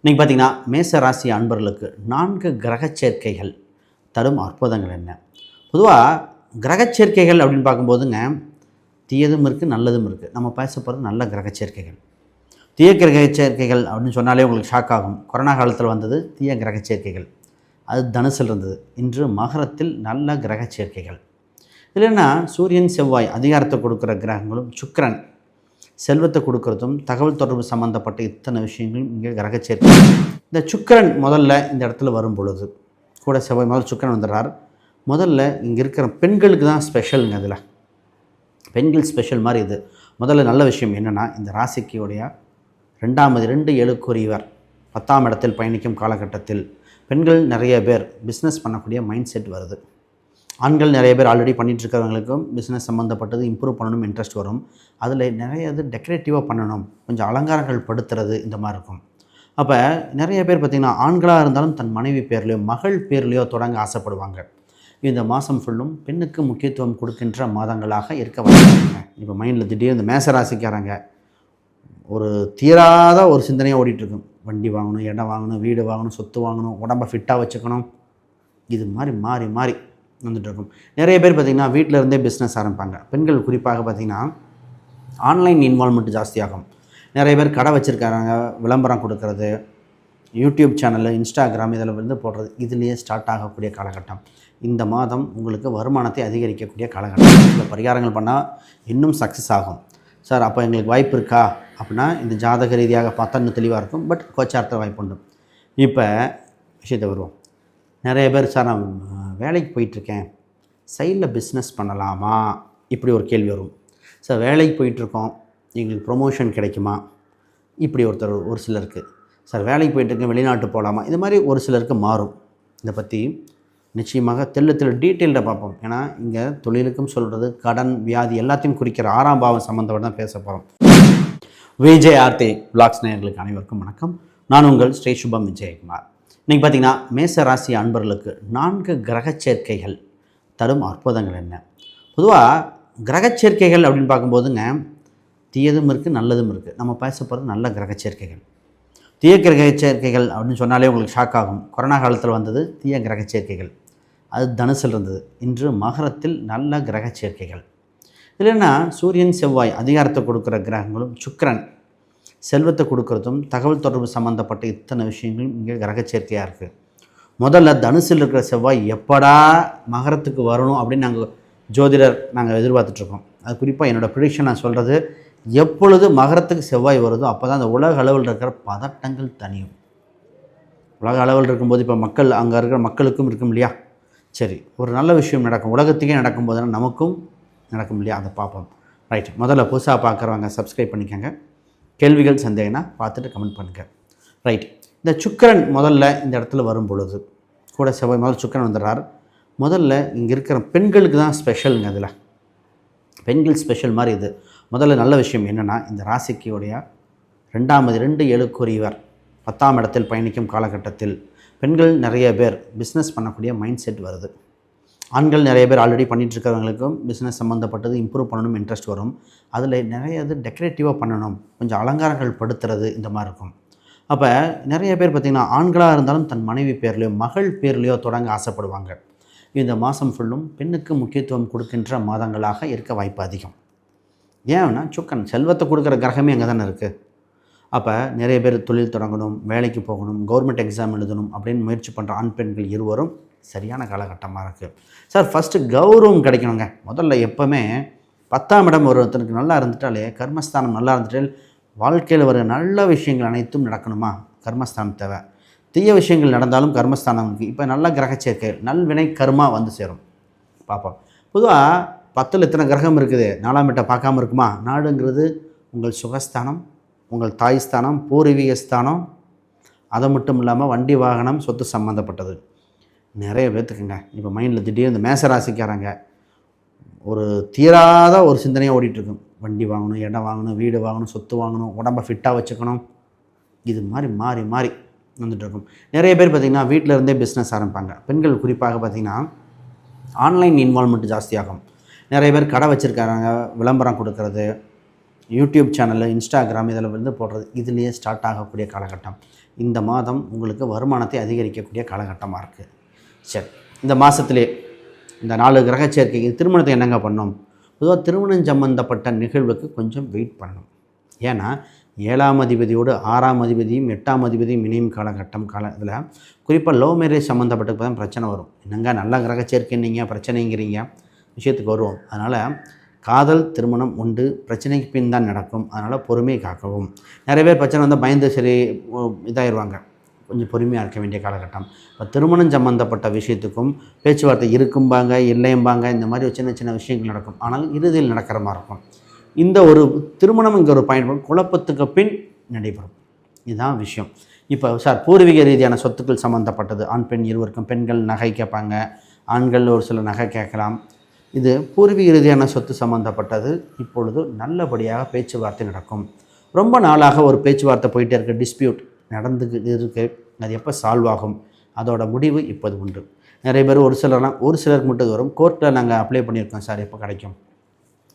இன்றைக்கி பார்த்திங்கன்னா மேச ராசி அன்பர்களுக்கு 4 கிரகச் சேர்க்கைகள் தரும் அற்புதங்கள் என்ன? பொதுவாக கிரகச் சேர்க்கைகள் அப்படின்னு பார்க்கும்போதுங்க, தீயதும் இருக்குது, நல்லதும் இருக்குது. நம்ம பேச போகிறது நல்ல கிரகச் சேர்க்கைகள். தீய கிரகச் சேர்க்கைகள் அப்படின்னு சொன்னாலே உங்களுக்கு ஷாக் ஆகும். கொரோனா காலத்தில் வந்தது தீய கிரகச் சேர்க்கைகள். அது தனுசில் இருந்தது. இன்று மகரத்தில் நல்ல கிரகச் சேர்க்கைகள். இல்லைன்னா சூரியன் செவ்வாய் அதிகாரத்தை கொடுக்குற கிரகங்களும், சுக்கிரன் செல்வத்தை கொடுக்கறதும், தகவல் தொடர்பு சம்மந்தப்பட்ட இத்தனை விஷயங்களும் இங்கே கிரகச் சேர்க்கை. இந்த சுக்கிரன் முதல்ல இந்த இடத்துல வரும் பொழுது கூட செவ்வாய் முதல் சுக்கிரன் வந்துடுறார். முதல்ல இங்கே இருக்கிற பெண்களுக்கு தான் ஸ்பெஷலுங்க. இதில் பெண்கள் ஸ்பெஷல் மாதிரி இது. முதல்ல நல்ல விஷயம் என்னென்னா, இந்த ராசிக்குடைய 2 7 10ஆம் இடத்தில் பயணிக்கும் காலகட்டத்தில் பெண்கள் நிறைய பேர் பிஸ்னஸ் பண்ணக்கூடிய மைண்ட் செட் வருது. ஆண்கள் நிறைய பேர் ஆல்ரெடி பண்ணிகிட்ருக்கிறவங்களுக்கும் பிஸ்னஸ் சம்மந்தப்பட்டது இம்ப்ரூவ் பண்ணணும் இன்ட்ரெஸ்ட் வரும். அதில் நிறைய இது டெக்கரேட்டிவாக பண்ணணும், கொஞ்சம் அலங்காரங்கள் படுத்துறது, இந்த மாதிரி இருக்கும். அப்போ நிறைய பேர் பார்த்திங்கன்னா ஆண்களாக இருந்தாலும் தன் மனைவி பேர்லையோ மகள் பேர்லையோ தொடங்க ஆசைப்படுவாங்க. இந்த மாதம் ஃபுல்லும் பெண்ணுக்கு முக்கியத்துவம் கொடுக்கின்ற மாதங்களாக இருக்க வாய்ப்புங்க. இப்போ மைண்டில் திடீர்னு இந்த மேசராசிக்காரங்க ஒரு தீராத ஒரு சிந்தனையாக ஓடிட்டுருக்கும். வண்டி வாங்கணும், இடம் வாங்கணும், வீடு வாங்கணும், சொத்து வாங்கணும், உடம்பை ஃபிட்டாக வச்சுக்கணும், இது மாதிரி மாறி மாறி வந்துட்டுருக்கும். நிறைய பேர் பார்த்திங்கன்னா வீட்டில் இருந்தே பிஸ்னஸ் ஆரம்பிப்பாங்க. பெண்கள் குறிப்பாக பார்த்திங்கன்னா ஆன்லைன் இன்வால்மெண்ட் ஜாஸ்தியாகும். நிறைய பேர் கடை வச்சுருக்காங்க, விளம்பரம் கொடுக்கறது, யூடியூப் சேனலு, இன்ஸ்டாகிராம் இதில் வந்து போடுறது, இதுலேயே ஸ்டார்ட் ஆகக்கூடிய காலகட்டம். இந்த மாதம் உங்களுக்கு வருமானத்தை அதிகரிக்கக்கூடிய காலகட்டம். சில பரிகாரங்கள் பண்ணால் இன்னும் சக்ஸஸ் ஆகும். சார் அப்போ எங்களுக்கு வாய்ப்பு இருக்கா அப்படின்னா, இந்த ஜாதக ரீதியாக பார்த்தா இன்னும் தெளிவாக இருக்கும். பட் கோச்சார்த்த வாய்ப்பு உண்டு. இப்போ விஷயத்தை வருவோம். நிறைய பேர் சார் நான் வேலைக்கு போயிட்டுருக்கேன், சைடில் பிஸ்னஸ் பண்ணலாமா, இப்படி ஒரு கேள்வி வரும். சார் வேலைக்கு போயிட்டுருக்கோம், எங்களுக்கு ப்ரொமோஷன் கிடைக்குமா, இப்படி ஒரு சிலருக்கு. சார் வேலைக்கு போயிட்டுருக்கேன், வெளிநாட்டு போகலாமா, இது மாதிரி ஒரு சிலருக்கு மாறும். இதை பற்றி நிச்சயமாக தெள்ள டீட்டெயில்டாக பார்ப்போம். ஏன்னா இங்கே தொழிலுக்கும் சொல்கிறது, கடன், வியாதி எல்லாத்தையும் குறிக்கிற 6ஆம் பாவம் சம்மந்தப்பட்டு தான் பேச போகிறோம். விஜய் ஆர்த்தி விலாக்ஸ் நேயர்களுக்கு அனைவருக்கும் வணக்கம். நான் உங்கள் ஸ்ரீ சுபம் விஜயகுமார். இன்றைக்கி பார்த்திங்கன்னா மேச ராசி அன்பர்களுக்கு 4 கிரகச் சேர்க்கைகள் தரும் அற்புதங்கள் என்ன? பொதுவாக கிரகச் சேர்க்கைகள் அப்படின்னு பார்க்கும்போதுங்க, தீயதும் இருக்குது, நல்லதும் இருக்குது. நம்ம பேச போகிறது நல்ல கிரகச் சேர்க்கைகள். தீய கிரகச் சேர்க்கைகள் அப்படின்னு சொன்னாலே உங்களுக்கு ஷாக் ஆகும். கொரோனா காலத்தில் வந்தது தீய கிரகச் சேர்க்கைகள். அது தனுசில் இருந்தது. இன்று மகரத்தில் நல்ல கிரகச் சேர்க்கைகள். இல்லைன்னா சூரியன் செவ்வாய் அதிகாரத்தை கொடுக்குற கிரகங்களும், சுக்கிரன் செல்வத்தை கொடுக்கறதும், தகவல் தொடர்பு சம்மந்தப்பட்ட இத்தனை விஷயங்களும் இங்கே கிரகச் சேர்க்கையாக இருக்குது. முதல்ல தனுசில் இருக்கிற செவ்வாய் எப்படா மகரத்துக்கு வரணும் அப்படின்னு நாங்கள் எதிர்பார்த்துட்ருக்கோம். அது குறிப்பாக என்னோடய ப்ரிடிக்ஷன் நான் சொல்கிறது, எப்பொழுது மகரத்துக்கு செவ்வாய் வருதோ அப்போ தான் அந்த உலக அளவில் இருக்கிற பதட்டங்கள் தனியும். உலக அளவில் இருக்கும்போது இப்போ அங்கே இருக்கிற மக்களுக்கும் இருக்கும் இல்லையா? சரி, ஒரு நல்ல விஷயம் நடக்கும், உலகத்துக்கே நடக்கும்போது நமக்கும் நடக்கும் இல்லையா? அதை பார்ப்போம். ரைட், முதல்ல புதுசாக பார்க்குறவங்க சப்ஸ்கிரைப் பண்ணிக்கோங்க. கேள்விகள் சந்தேகம்னா பார்த்துட்டு கமெண்ட் பண்ணுங்கள். ரைட், இந்த சுக்கிரன் முதல்ல இந்த இடத்துல வரும் பொழுது கூட செவ்வாய் முதல் சுக்கிரன் வந்துடுறார். முதல்ல இங்கே இருக்கிற பெண்களுக்கு தான் ஸ்பெஷலுங்க. இதில் பெண்கள் ஸ்பெஷல் மாதிரி இது. முதல்ல நல்ல விஷயம் என்னென்னா, இந்த ராசிக்குடைய 2 7 10ஆம் இடத்தில் பயணிக்கும் காலகட்டத்தில் பெண்கள் நிறைய பேர் பிஸ்னஸ் பண்ணக்கூடிய மைண்ட் செட் வருது. ஆண்கள் நிறைய பேர் ஆல்ரெடி பண்ணிகிட்ருக்கிறவங்களுக்கும் பிஸ்னஸ் சம்மந்தப்பட்டது இம்ப்ரூவ் பண்ணணும் இன்ட்ரெஸ்ட் வரும். அதில் நிறைய இது டெக்கரேட்டிவாக பண்ணணும், கொஞ்சம் அலங்காரங்கள் படுத்துறது, இந்த மாதிரி இருக்கும். அப்போ நிறைய பேர் பார்த்திங்கன்னா ஆண்களாக இருந்தாலும் தன் மனைவி பேர்லையோ மகள் பேர்லையோ தொடங்க ஆசைப்படுவாங்க. இந்த மாதம் ஃபுல்லும் பெண்ணுக்கு முக்கியத்துவம் கொடுக்கின்ற மாதங்களாக இருக்க வாய்ப்பு அதிகம். ஏன்னா சுக்கன் செல்வத்தை கொடுக்குற கிரகமே அங்கே தானே இருக்குது. அப்போ நிறைய பேர் தொழில் தொடங்கணும், வேலைக்கு போகணும், கவர்மெண்ட் எக்ஸாம் எழுதணும் அப்படின்னு முயற்சி பண்ணுற ஆண் பெண்கள் இருவரும் சரியான காலகட்டமாக இருக்குது. சார் ஃபஸ்ட்டு கௌரவம் கிடைக்கணுங்க. முதல்ல எப்போவுமே 10ஆம் இடம் ஒருத்தனுக்கு நல்லா இருந்துட்டாலே, கர்மஸ்தானம் நல்லா இருந்துட்டால் வாழ்க்கையில் வர நல்ல விஷயங்கள் அனைத்தும் நடக்கணுமா, கர்மஸ்தானம் தேவை. தீய விஷயங்கள் நடந்தாலும் கர்மஸ்தானம் இருக்குது. இப்போ நல்ல கிரக சேர்க்கை, நல்வினை கர்மா வந்து சேரும். பார்ப்போம். பொதுவாக 10ல் இத்தனை கிரகம் இருக்குது, 4ஆம் இடத்தை பார்க்காம இருக்குமா? நாடுங்கிறது உங்கள் சுகஸ்தானம், உங்கள் தாய் ஸ்தானம், பூர்வீக ஸ்தானம். அது மட்டும் இல்லாமல் வண்டி வாகனம் சொத்து சம்மந்தப்பட்டது. நிறைய பேர்த்துக்குங்க இப்போ மைண்டில் திடீர்னு இந்த மேசராசிக்காரங்க ஒரு தீராத ஒரு சிந்தனையாக ஓடிட்டுருக்கும். வண்டி வாங்கணும், இடம் வாங்கணும், வீடு வாங்கணும், சொத்து வாங்கணும், உடம்பை ஃபிட்டாக வச்சுக்கணும், இது மாதிரி மாறி மாறி வந்துட்டுருக்கும். நிறைய பேர் பார்த்திங்கன்னா வீட்டில் இருந்தே பிஸ்னஸ் ஆரம்பிப்பாங்க. பெண்கள் குறிப்பாக பார்த்திங்கன்னா ஆன்லைன் இன்வால்மெண்ட் ஜாஸ்தியாகும். நிறைய பேர் கடை வச்சுருக்காங்க, விளம்பரம் கொடுக்கறது, யூடியூப் சேனலு, இன்ஸ்டாகிராம் இதில் வந்து போடுறது, இதுலேயே ஸ்டார்ட் ஆகக்கூடிய காலகட்டம். இந்த மாதம் உங்களுக்கு வருமானத்தை அதிகரிக்கக்கூடிய காலகட்டமாக இருக்குது. சரி, இந்த மாதத்திலே இந்த 4 கிரக சேர்க்கைக்கு திருமணத்தை என்னங்க பண்ணோம்? பொதுவாக திருமணம் சம்பந்தப்பட்ட நிகழ்வுக்கு கொஞ்சம் வெயிட் பண்ணணும். ஏன்னா 7ஆம் அதிபதியோடு 6ஆம் அதிபதியும் 8ஆம் அதிபதியும் இணையும் இதில் குறிப்பாக லவ் மேரேஜ் சம்மந்தப்பட்ட தான் பிரச்சனை வரும். என்னங்க நல்ல கிரக சேர்க்கைன்னீங்க பிரச்சனைங்கிறீங்க, விஷயத்துக்கு வருவோம். அதனால் காதல் திருமணம் உண்டு, பிரச்சனைக்கு பின் தான் நடக்கும். அதனால் பொறுமை காக்கவும். நிறைய பேர் பிரச்சனை வந்தால் பயந்து சரி இதாகிடுவாங்க. கொஞ்சம் பொறுமையாக இருக்க வேண்டிய காலகட்டம். இப்போ திருமணம் சம்மந்தப்பட்ட விஷயத்துக்கும் பேச்சுவார்த்தை இருக்கும்பாங்க, இல்லையும்பாங்க, இந்த மாதிரி சின்ன சின்ன விஷயங்கள் நடக்கும். ஆனால் இறுதியில் நடக்கிற மாதிரி இருக்கும். இந்த ஒரு திருமணம்ங்கிற ஒரு பாயிண்ட் குழப்பத்துக்கு பின் நடைபெறும். இதுதான் விஷயம். இப்போ சார் பூர்வீக ரீதியான சொத்துக்கள் சம்மந்தப்பட்டது, ஆண் பெண் இருவருக்கும், பெண்கள் நகை கேட்பாங்க, ஆண்கள் ஒரு சில நகை கேட்கலாம். இது பூர்வீக ரீதியான சொத்து சம்மந்தப்பட்டது. இப்பொழுது நல்லபடியாக பேச்சுவார்த்தை நடக்கும். ரொம்ப நாளாக ஒரு பேச்சுவார்த்தை போயிட்டே இருக்குது, டிஸ்பியூட் நடந்துக்கிட்டு இருக்குது. அது எப்போ சால்வ் ஆகும்? அதோட முடிவு இப்போது உண்டு. நிறைய பேர் ஒரு சிலருக்கு மட்டும் வரும். கோர்ட்டில் நாங்கள் அப்ளை பண்ணியிருக்கோம் சார், எப்போ கிடைக்கும்?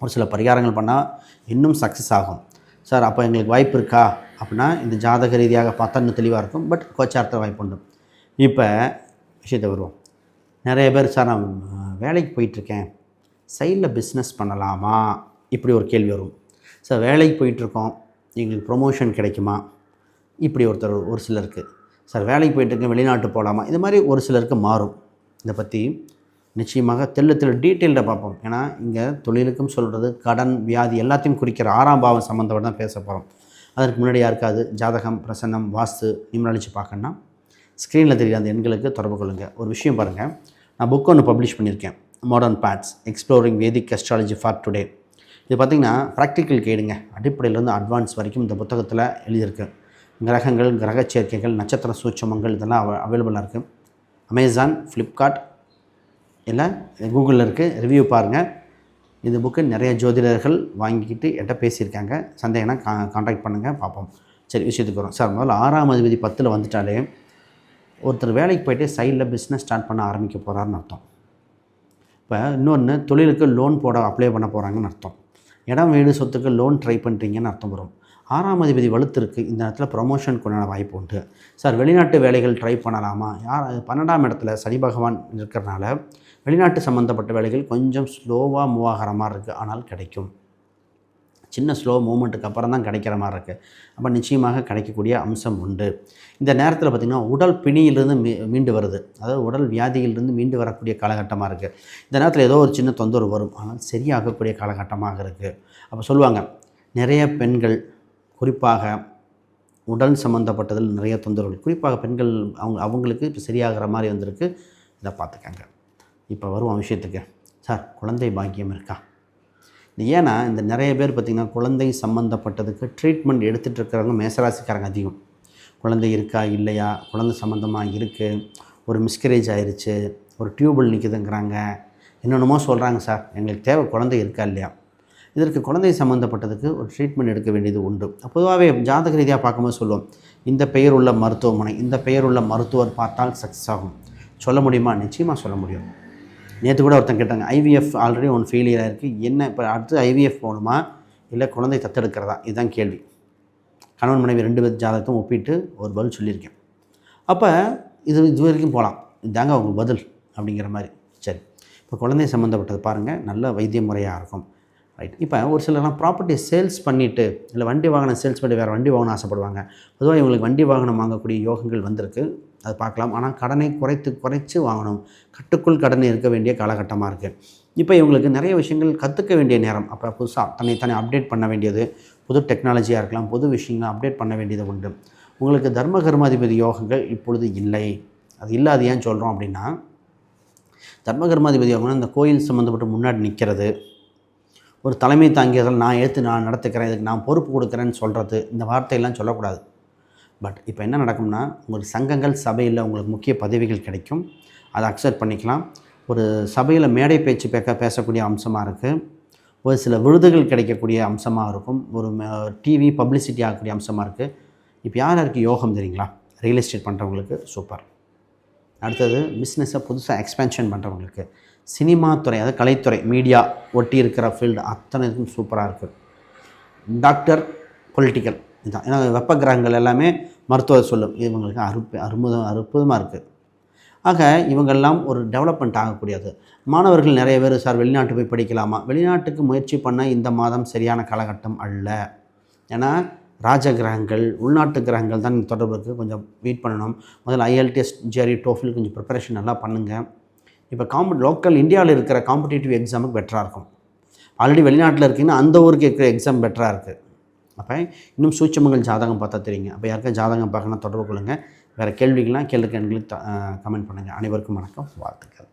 ஒரு சில பரிகாரங்கள் பண்ணால் இன்னும் சக்ஸஸ் ஆகும் சார். அப்போ எங்களுக்கு வாய்ப்பு இருக்கா அப்படின்னா இந்த ஜாதக ரீதியாக பார்த்தா இன்னும் தெளிவாக இருக்கும். பட் கோச்சாரத்தில் வாய்ப்பு உண்டு. இப்போ விஷயத்தை வருவோம். நிறைய பேர் சார் நான் வேலைக்கு போயிட்டுருக்கேன், சைடில் பிஸ்னஸ் பண்ணலாமா? இப்படி ஒரு கேள்வி வரும். சார் வேலைக்கு போயிட்டுருக்கோம், எங்களுக்கு ப்ரொமோஷன் கிடைக்குமா? இப்படி ஒரு சிலருக்கு. சார் வேலைக்கு போயிட்டுருக்கேன், வெளிநாட்டு போகலாமா? இது மாதிரி ஒரு சிலருக்கு மாறும். இதை பற்றி நிச்சயமாக தெள்ள டீட்டெயில்டாக பார்ப்போம். ஏன்னா இங்கே தொழிலுக்கும் சொல்கிறது, கடன், வியாதி எல்லாத்தையும் குறிக்கிற 6ஆம் பாவம் சம்மந்தப்பட்ட தான் பேச போகிறோம். அதற்கு முன்னாடி யாருக்காது ஜாதகம், பிரசன்னம், வாஸ்து நிமிரழித்து பார்க்கணுன்னா ஸ்க்ரீனில் தெரியுற அந்த எண்களுக்கு தொடர்பு கொள்ளுங்கள். ஒரு விஷயம் பாருங்கள், நான் புக் ஒன்று பப்ளிஷ் பண்ணியிருக்கேன், modern paths exploring Vedic astrology for today. இது பார்த்திங்கன்னா ப்ராக்டிக்கல் கைடுங்க, அடிப்படையிலேருந்து அட்வான்ஸ் வரைக்கும் இந்த புத்தகத்தில் எழுதியிருக்கு. கிரகங்கள், கிரக சேர்க்கைகள், நட்சத்திர சூட்சமங்கள் இதெல்லாம் அவைலபிளாக இருக்குது. அமேசான், ஃப்ளிப்கார்ட் இல்லை கூகுளில் இருக்குது. ரிவ்யூ பாருங்கள். இந்த புக்கு நிறைய ஜோதிடர்கள் வாங்கிக்கிட்டு என்கிட்ட பேசியிருக்காங்க. சந்தேகம்னா கான்டாக்ட் பண்ணுங்கள், பார்ப்போம். சரி, விஷயத்துக்கு வரும். சார் முதல்ல 6ஆம் அதிபதி 10ல் வந்துட்டாலே ஒருத்தர் வேலைக்கு போய்ட்டு சைடில் பிஸ்னஸ் ஸ்டார்ட் பண்ண ஆரம்பிக்க போகிறாருன்னு அர்த்தம். இப்போ இன்னொன்று தொழிலுக்கு லோன் போட அப்ளை பண்ண போகிறாங்கன்னு அர்த்தம். இடம், வீடு, சொத்துக்கு லோன் ட்ரை பண்ணுறீங்கன்னு அர்த்தம் வரும். 6ஆம் அதிபதி வலுத்திருக்கு, இந்த நேரத்தில் ப்ரொமோஷனுக்கு உண்டான வாய்ப்பு உண்டு. சார் வெளிநாட்டு வேலைகள் ட்ரை பண்ணலாமா? 12ஆம் இடத்துல சனி பகவான் இருக்கிறனால வெளிநாட்டு சம்மந்தப்பட்ட வேலைகள் கொஞ்சம் ஸ்லோவாக மூவ் ஆகிற மாதிரி இருக்குது. ஆனால் கிடைக்கும். சின்ன ஸ்லோ மூமெண்ட்டுக்கு அப்புறம் தான் கிடைக்கிற மாதிரி இருக்குது. அப்போ நிச்சயமாக கிடைக்கக்கூடிய அம்சம் உண்டு. இந்த நேரத்தில் பார்த்திங்கன்னா உடல் பிணியிலிருந்து மீண்டு வருது, அதாவது உடல் வியாதியிலிருந்து மீண்டு வரக்கூடிய காலகட்டமாக இருக்குது. இந்த நேரத்தில் ஏதோ ஒரு சின்ன தொந்தரவு வரும், ஆனால் சரியாகக்கூடிய காலகட்டமாக இருக்குது. அப்போ சொல்லுவாங்க, நிறைய பெண்கள் குறிப்பாக உடல் சம்மந்தப்பட்டதில் நிறைய தொந்தரவுகள், குறிப்பாக பெண்கள் அவங்களுக்கு இப்போ சரியாகிற மாதிரி வந்திருக்கு. இதை பார்த்துக்கங்க. இப்போ வருவோம் விஷயத்துக்கு. சார் குழந்தை பாக்கியம் இருக்கா? ஏன்னா இந்த நிறைய பேர் பார்த்திங்கன்னா குழந்தை சம்மந்தப்பட்டதுக்கு ட்ரீட்மெண்ட் எடுத்துகிட்டு இருக்கிறவங்க மேசராசிக்காரங்க அதிகம். குழந்தை இருக்கா இல்லையா, குழந்தை சம்மந்தமாக இருக்குது, ஒரு மிஸ்கரேஜ் ஆயிடுச்சு, ஒரு டியூபிள் நிற்குதுங்கிறாங்க, என்னென்னமோ சொல்கிறாங்க. சார் எங்களுக்கு தேவை குழந்தை இருக்கா இல்லையா. இதற்கு குழந்தை சம்மந்தப்பட்டதுக்கு ஒரு ட்ரீட்மெண்ட் எடுக்க வேண்டியது உண்டு. பொதுவாகவே ஜாதக ரீதியாக பார்க்கும்போது சொல்லுவோம், இந்த பெயர் உள்ள மருத்துவமனை, இந்த பெயர் உள்ள மருத்துவர் பார்த்தால் சக்ஸஸ் ஆகும். சொல்ல முடியுமா? நிச்சயமாக சொல்ல முடியும். நேற்று கூட ஒருத்தன் கேட்டாங்க, ஐவிஎஃப் ஆல்ரெடி ஒன்று ஃபெயிலியர் ஆகிருக்கு, என்ன இப்போ அடுத்து ஐவிஎஃப் போகணுமா இல்லை குழந்தை தத்தெடுக்கிறதா? இதுதான் கேள்வி. கணவன் மனைவி 2 பேர் ஜாதகத்தையும் ஒப்பிட்டு ஒரு பதில் சொல்லியிருக்கேன். அப்போ இது வரைக்கும் போகலாம், இதாங்க அவங்க பதில் அப்படிங்கிற மாதிரி. சரி, இப்போ குழந்தை சம்மந்தப்பட்டது பாருங்கள், நல்ல வைத்திய முறையாக இருக்கும். ரைட். இப்போ ஒரு சிலர்லாம் ப்ராப்பர்ட்டி சேல்ஸ் பண்ணிவிட்டு இல்லை வண்டி வாகனம் சேல்ஸ் பண்ணி வேறு வண்டி வாகனம் ஆசைப்படுவாங்க. பொதுவாக இவங்களுக்கு வண்டி வாகனம் வாங்கக்கூடிய யோகங்கள் வந்திருக்கு, அது பார்க்கலாம். ஆனால் கடனை குறைச்சி வாங்கணும், கட்டுக்குள் கடனை இருக்க வேண்டிய காலகட்டமாக இருக்குது. இப்போ இவங்களுக்கு நிறைய விஷயங்கள் கற்றுக்க வேண்டிய நேரம். அப்போ புதுசாக தன்னை அப்டேட் பண்ண வேண்டியது, புது டெக்னாலஜியாக இருக்கலாம், புது விஷயங்களை அப்டேட் பண்ண வேண்டியது உண்டு. உங்களுக்கு தர்ம கர்மாதிபதி யோகங்கள் இப்பொழுது இல்லை. அது இல்லாது ஏன் சொல்கிறோம் அப்படின்னா, தர்ம கர்மாதிபதி யோகம்னா இந்த கோயில் சம்மந்தப்பட்டு முன்னாடி நிற்கிறது, ஒரு தலைமை தாங்கியதால் நான் நடத்துக்கிறேன், இதுக்கு நான் பொறுப்பு கொடுக்குறேன்னு சொல்கிறது, இந்த வார்த்தையெல்லாம் சொல்லக்கூடாது. பட் இப்போ என்ன நடக்கும்னா, உங்களுக்கு சங்கங்கள் சபையில் உங்களுக்கு முக்கிய பதவிகள் கிடைக்கும், அதை அக்செப்ட் பண்ணிக்கலாம். ஒரு சபையில் மேடை பேச்சு பேசக்கூடிய அம்சமாக இருக்குது. ஒரு சில விருதுகள் கிடைக்கக்கூடிய அம்சமாக இருக்கும். ஒரு டிவி பப்ளிசிட்டி ஆகக்கூடிய அம்சமாக இருக்குது. இப்போ யாருக்கு யோகம் தெரியுங்களா? ரியல் எஸ்டேட் பண்ணுறவங்களுக்கு சூப்பர். அடுத்தது பிஸ்னஸை புதுசாக எக்ஸ்பேன்ஷன் பண்ணுறவங்களுக்கு, சினிமா துறை, அதாவது கலைத்துறை, மீடியா ஒட்டி இருக்கிற ஃபீல்டு அத்தனைக்கும் சூப்பராக இருக்குது. டாக்டர், பொலிட்டிக்கல் இதுதான். ஏன்னா வெப்ப கிரகங்கள் எல்லாமே மருத்துவர் சொல்லும் இவங்களுக்கு அற்புதமாக இருக்குது. ஆக இவங்கெல்லாம் ஒரு டெவலப்மெண்ட் ஆகக்கூடியது. மாணவர்கள் நிறைய பேர் சார் வெளிநாட்டு போய் படிக்கலாமா? வெளிநாட்டுக்கு முயற்சி பண்ண இந்த மாதம் சரியான காலகட்டம் அல்ல. ஏன்னா ராஜ கிரகங்கள், உள்நாட்டு கிரகங்கள் தான் நீங்கள் தொடர்பு இருக்குது. கொஞ்சம் வெயிட் பண்ணணும். முதல்ல IELTS, GRE, TOEFL கொஞ்சம் ப்ரிப்பரேஷன் நல்லா பண்ணுங்கள். இப்போ லோக்கல் இந்தியாவில் இருக்கிற காம்படிட்டிவ் எக்ஸாமுக்கு பெட்டராக இருக்கும். ஆல்ரெடி வெளிநாட்டில் இருக்கீங்கன்னா அந்த ஊருக்கு இருக்கிற எக்ஸாம் பெட்டராக இருக்குது. அப்போ இன்னும் சூட்சமங்கள் ஜாதகம் பார்த்தா தெரியுங்க. அப்போ யாருக்கும் ஜாதகம் பார்க்கணும் தொடர்பு கொள்ளுங்கள். வேறு கேள்விகள்லாம் எங்களுக்கு கமெண்ட் பண்ணுங்கள். அனைவருக்கும் வணக்கம், வாழ்த்துக்கள்.